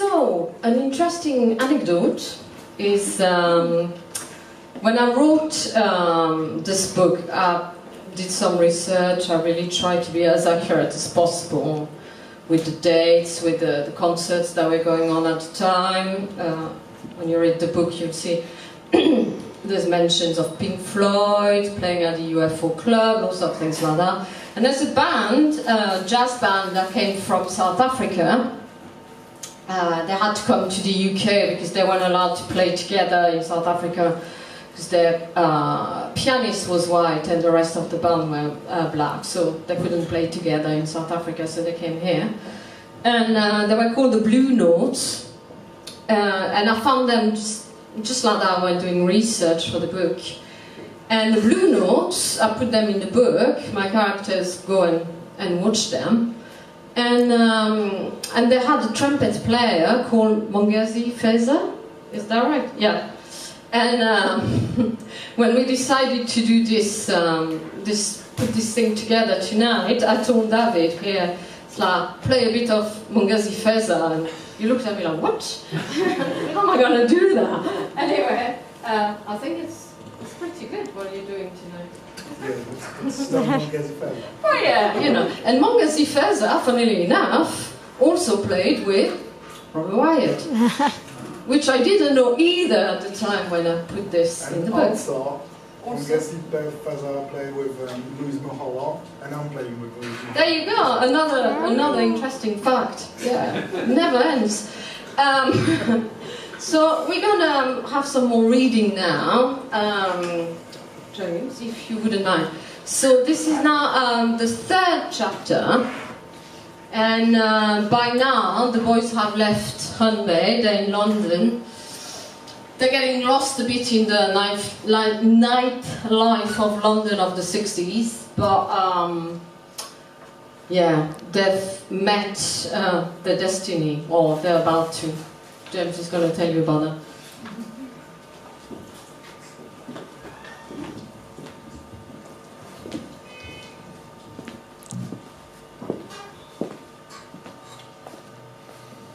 So, an interesting anecdote is when I wrote this book, I did some research. I really tried to be as accurate as possible with the dates, with the concerts that were going on at the time. When you read the book, you'll see there's mentions of Pink Floyd playing at the UFO Club, lots of things like that. And there's a band, a jazz band that came from South Africa. They had to come to the UK because they weren't allowed to play together in South Africa because their pianist was white and the rest of the band were black, so they couldn't play together in South Africa, so they came here. And they were called the Blue Notes, and I found them just like that when doing research for the book. And the Blue Notes, I put them in the book, my characters go and watch them. And they had a trumpet player called Mongazi Feza, is that right? Yeah. And when we decided to do this, put this thing together tonight, I told David, here, it's like, play a bit of Mongazi Feza, and he looked at me like, what? How am I going to do that? Anyway, I think it's pretty good what you're doing tonight. Yeah, it's Mongazi Feza. Oh yeah, you know. And Mongazi Feza, funnily enough, also played with Robert Wyatt. Which I didn't know either at the time when I put this in the book. Also, Mongazi Feza played with Louis Mohola, and I'm playing with Louis Mohola. There you go, another interesting fact. Yeah, never ends. So we're gonna have some more reading now. James, if you wouldn't mind. So this is now the third chapter, and by now the boys have left Hunbay, they're in London. They're getting lost a bit in the nightlife of London of the 60s, but yeah, they've met their destiny, or they're about to. James is going to tell you about that.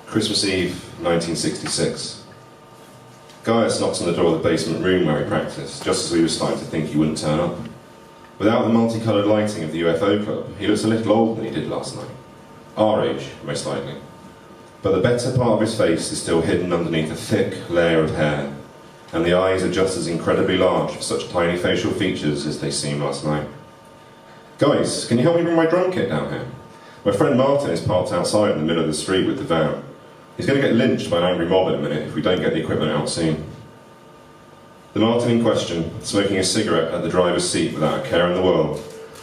Christmas Eve, 1966. Gaius knocks on the door of the basement room where he practiced, just as we were starting to think he wouldn't turn up. Without the multicoloured lighting of the UFO Club, he looks a little older than he did last night. Our age, most likely. But the better part of his face is still hidden underneath a thick layer of hair, and the eyes are just as incredibly large for such tiny facial features as they seemed last night. Guys, can you help me bring my drum kit down here? My friend Martin is parked outside in the middle of the street with the van. He's going to get lynched by an angry mob in a minute if we don't get the equipment out soon. The Martin in question, smoking a cigarette at the driver's seat without a care in the world,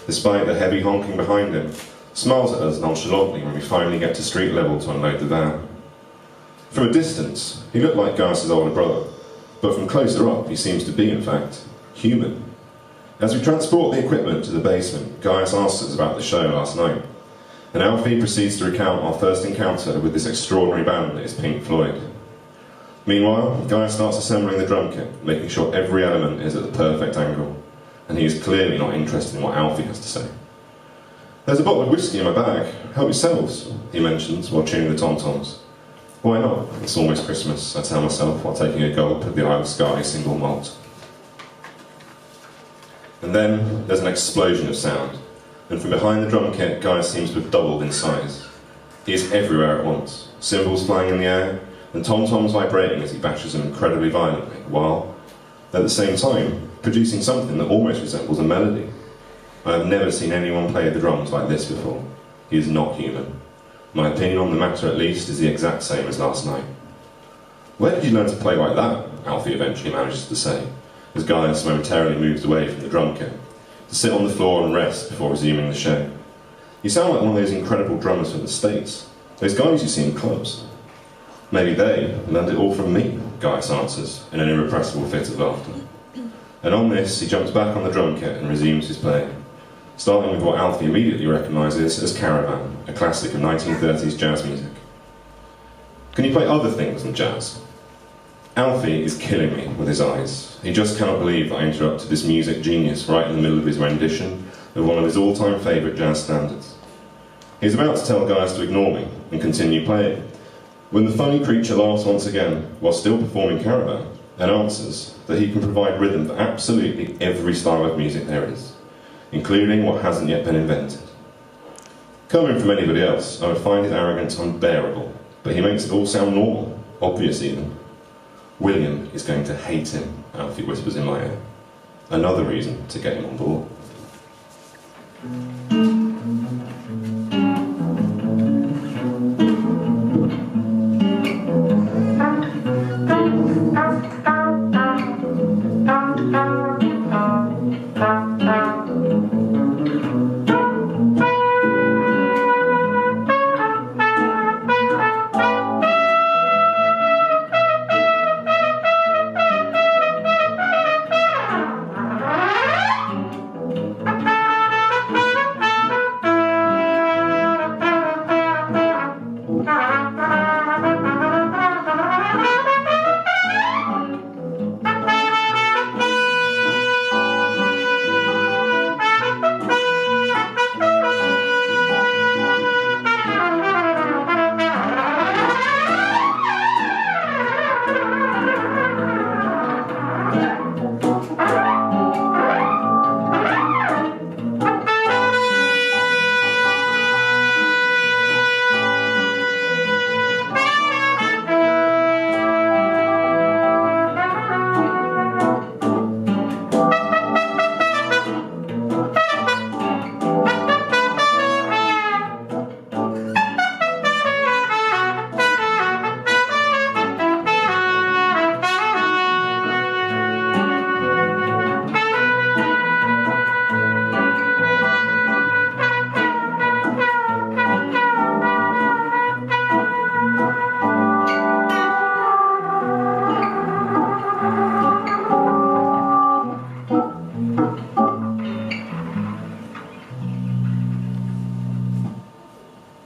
despite the heavy honking behind him, smiles at us nonchalantly when we finally get to street level to unload the van. From a distance, he looked like Gaius' older brother, but from closer up he seems to be, in fact, human. As we transport the equipment to the basement, Gaius asks us about the show last night, and Alfie proceeds to recount our first encounter with this extraordinary band that is Pink Floyd. Meanwhile, Gaius starts assembling the drum kit, making sure every element is at the perfect angle, and he is clearly not interested in what Alfie has to say. There's a bottle of whiskey in my bag. Help yourselves, he mentions while tuning the tom-toms. Why not? It's almost Christmas, I tell myself while taking a gulp of the Isle of Skye single malt. And then there's an explosion of sound, and from behind the drum kit, Gaius seems to have doubled in size. He is everywhere at once, cymbals flying in the air, and tom-toms vibrating as he bashes them incredibly violently, while, at the same time, producing something that almost resembles a melody. I have never seen anyone play the drums like this before. He is not human. My opinion on the matter, at least, is the exact same as last night. Where did you learn to play like that? Alfie eventually manages to say, as Gaius momentarily moves away from the drum kit, to sit on the floor and rest before resuming the show. You sound like one of those incredible drummers from the States, those guys you see in clubs. Maybe they learned it all from me, Gaius answers, in an irrepressible fit of laughter. And on this, he jumps back on the drum kit and resumes his playing, starting with what Alfie immediately recognises as Caravan, a classic of 1930s jazz music. Can you play other things than jazz? Alfie is killing me with his eyes. He just cannot believe that I interrupted this music genius right in the middle of his rendition of one of his all-time favourite jazz standards. He's about to tell Gaius to ignore me and continue playing, When the funny creature laughs once again, while still performing Caravan, and answers that he can provide rhythm for absolutely every style of music there is, including what hasn't yet been invented. Coming from anybody else, I would find his arrogance unbearable, but he makes it all sound normal, obvious even. William is going to hate him, Alfie whispers in my ear. Another reason to get him on board.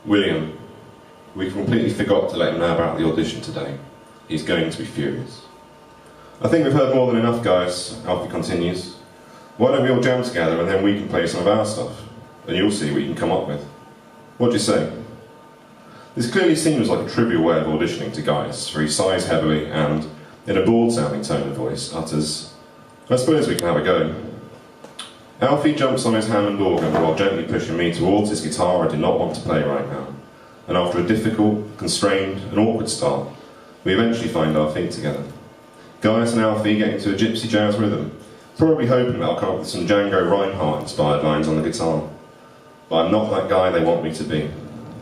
William, we completely forgot to let him know about the audition today. He's going to be furious. I think we've heard more than enough, guys, Alfie continues. Why don't we all jam together and then we can play some of our stuff, and you'll see what you can come up with. What do you say? This clearly seems like a trivial way of auditioning to Gaius, for he sighs heavily and, in a bored-sounding tone of voice, utters, I suppose we can have a go. Alfie jumps on his Hammond organ while gently pushing me towards his guitar I do not want to play right now, and after a difficult, constrained and awkward start, we eventually find our feet together. Gaius and Alfie get into a gypsy jazz rhythm, probably hoping that I'll come up with some Django Reinhardt-inspired lines on the guitar. But I'm not that guy they want me to be.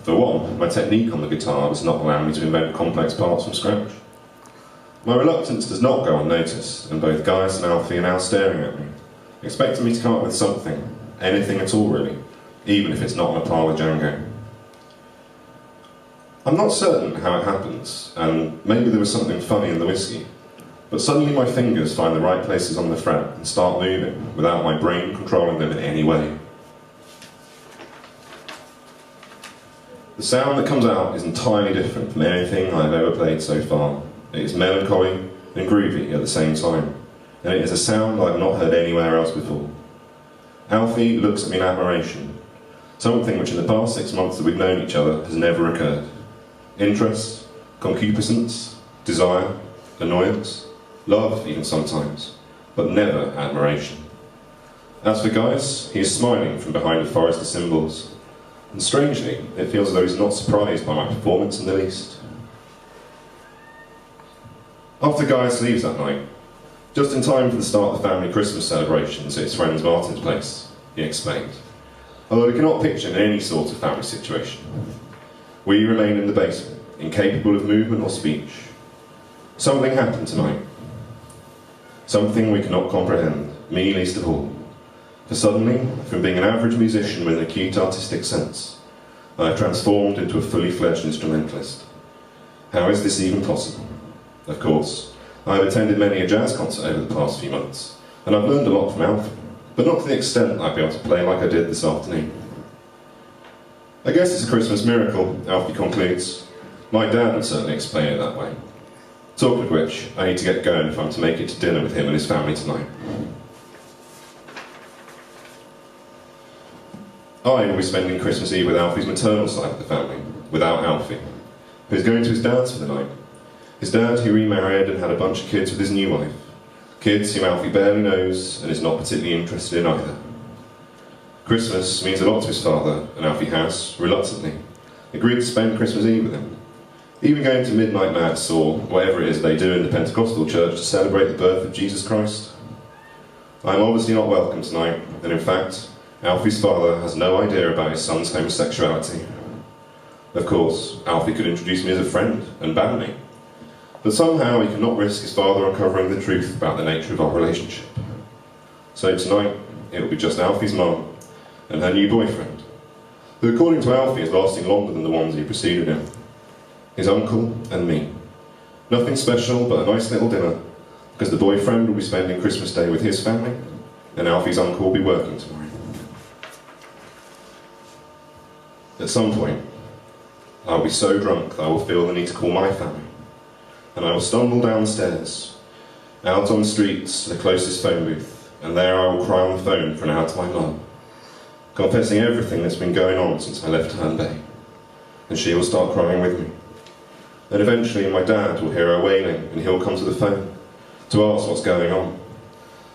For one, my technique on the guitar does not allow me to invent complex parts from scratch. My reluctance does not go unnoticed, and both Gaius and Alfie are now staring at me, expecting me to come up with something, anything at all really, even if it's not on a par with Django. I'm not certain how it happens, and maybe there was something funny in the whiskey, but suddenly my fingers find the right places on the fret and start moving, without my brain controlling them in any way. The sound that comes out is entirely different from anything I've ever played so far. It is melancholy and groovy at the same time, and it is a sound I've not heard anywhere else before. Alfie looks at me in admiration, something which in the past 6 months that we've known each other has never occurred. Interest, concupiscence, desire, annoyance, love even sometimes, but never admiration. As for Gaius, he is smiling from behind a forest of cymbals, and strangely, it feels as though he's not surprised by my performance in the least. After Gaius leaves that night, just in time for the start of the family Christmas celebrations at his friend Martin's place, he explained, although we cannot picture any sort of family situation. We remain in the basement, incapable of movement or speech. Something happened tonight. Something we cannot comprehend, me least of all. For suddenly, from being an average musician with an acute artistic sense, I have transformed into a fully fledged instrumentalist. How is this even possible? Of course, I have attended many a jazz concert over the past few months, and I've learned a lot from Alfie, but not to the extent I'd be able to play like I did this afternoon. I guess it's a Christmas miracle, Alfie concludes. My dad would certainly explain it that way. Talking of which, I need to get going if I'm to make it to dinner with him and his family tonight. I will be spending Christmas Eve with Alfie's maternal side of the family, without Alfie. who's going to his dad's for the night. His dad, who remarried and had a bunch of kids with his new wife. Kids whom Alfie barely knows and is not particularly interested in either. Christmas means a lot to his father, and Alfie has, reluctantly, agreed to spend Christmas Eve with him. Even going to midnight mass, or whatever it is they do in the Pentecostal church to celebrate the birth of Jesus Christ. I am obviously not welcome tonight, and in fact, Alfie's father has no idea about his son's homosexuality. Of course, Alfie could introduce me as a friend and ban me, but somehow he could not risk his father uncovering the truth about the nature of our relationship. So tonight, it will be just Alfie's mum and her new boyfriend, who according to Alfie is lasting longer than the ones who preceded him. His uncle and me. Nothing special, but a nice little dinner, because the boyfriend will be spending Christmas Day with his family, and Alfie's uncle will be working tomorrow. At some point, I will be so drunk that I will feel the need to call my family, and I will stumble downstairs, out on the streets to the closest phone booth, and there I will cry on the phone for an hour to my mum, confessing everything that's been going on since I left Herne Bay, and she will start crying with me. Then eventually my dad will hear her wailing, and he'll come to the phone to ask what's going on,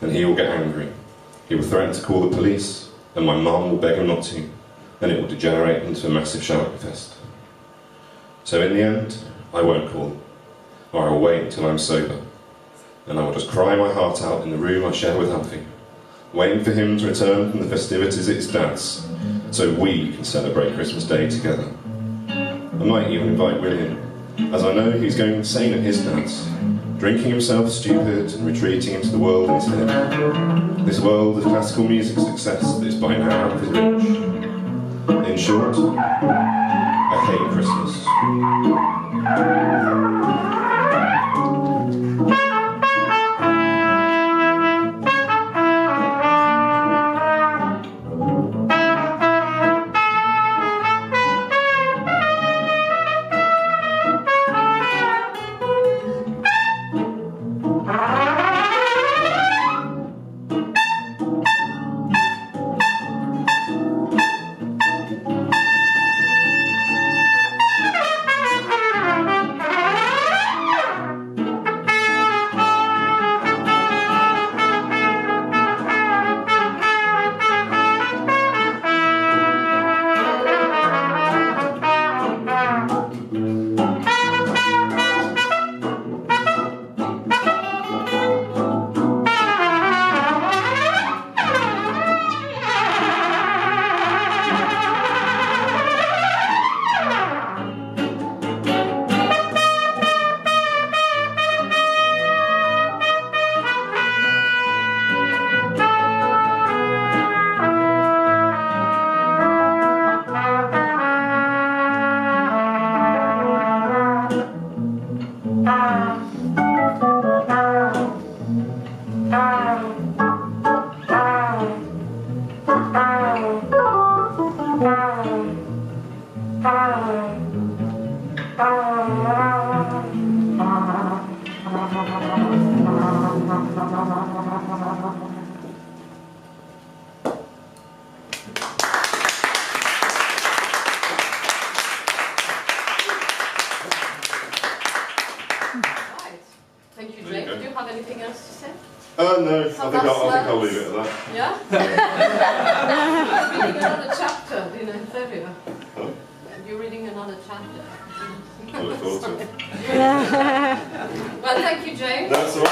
and he will get angry. He will threaten to call the police, and my mum will beg him not to, and it will degenerate into a massive shouting fest. So in the end, I won't call, or I will wait until I'm sober, and I will just cry my heart out in the room I share with Alfie, waiting for him to return from the festivities at his dad's, so we can celebrate Christmas Day together. I might even invite William, as I know he's going insane at his dad's, drinking himself stupid and retreating into the world in his head. This world of classical music success that is by now out of his reach. In short, I hate Christmas. Thank you, Jake. Do you have anything else to say? No, I think I'll leave it at that. Yeah? I'm reading another chapter in Etheria. Oh, You're reading another chapter. I look forward to it. Well, thank you, Jake. That's all right.